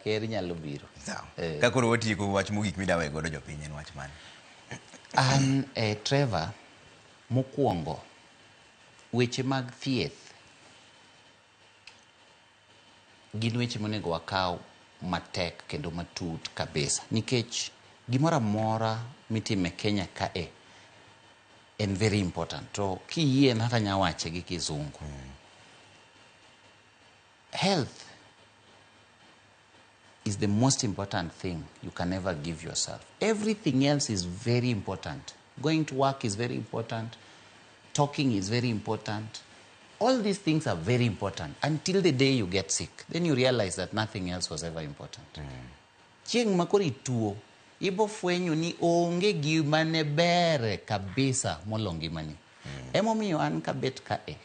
ker nyalo biro. Ka koro watieko wach mogik midawe godo jopiny en wach mane? An Trevor, mokwongo weche mag thieth gin weche monego wakaw matek kendo matut kabisa, nikech gimoro amora mitime Kenya kae en very important. To kiyie hata nyawache gi kizungu. Health is the most important thing you can ever give yourself. Everything else is very important. Going to work is very important. Talking is very important. All these things are very important until the day you get sick. Then you realize that nothing else was ever important. Chieng makori tuo, ibo fwenyo ni onge gima ne bere kabisa molongi mani. Emo miyo an kabet kae.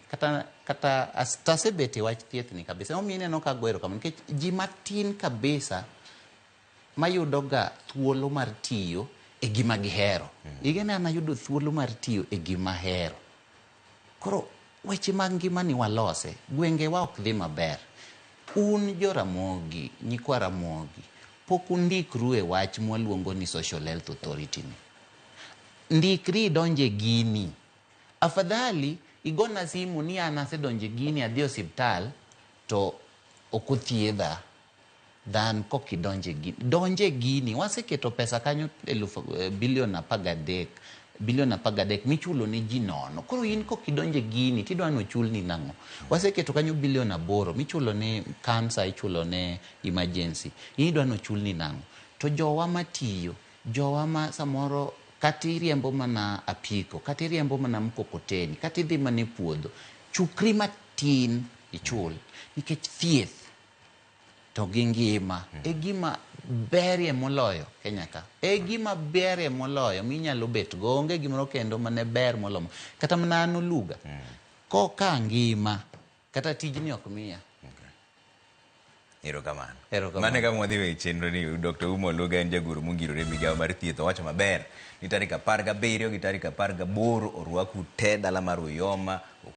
Kata astasebete wach thieth ni kabisa. Emo miyo neno kagwero kama. Nikech ji matin kabisa mayudoga thuolo mar tiyo e gima gihero. Igene anayudo thuolo mar tiyo e gima hero. Koro weche mag ngimani walose, gwenge wa ok dhi maber. Un jo Ramogi, nyikwa Ramogi, pok undikru e wach mwaluongo ni Social Health Authority ni. Ndikri donje gini. Afadhali igona simu ni anase donje gini adhi osiptal to okuthiedha than koki donje gini. Donje gini, waseketo pesa kanyo bilion 13 michulo ni ji nono. Koro in koki donje gini tidwano chulni nango. Waseketo kanyo bilion 8 michulo ni cancer, ichulo ni emergency. Idwano chulni nango. To jowa matiyo, jowa ma samoro kati riembo mana apiko, kati riembo mana mkokoteni, kati dhi mana puodho, chukri matin ichul. Nikech thieth to gi ngima e gima berie moloyo Kenya ka. E gima berie moloyo minyalo bet go, onge gimoro kendo mane ber molomo. Kata mana an Oluga. Ko ka ngima kata tijni ok miya. Erokamano. Mane kama wadhi we chenro ni Dr. Oluga en jagoro mongirore migawo mar thieth, owacho maber ni tarik 17 gi tarik 18 orwaku te dala mar Uyoma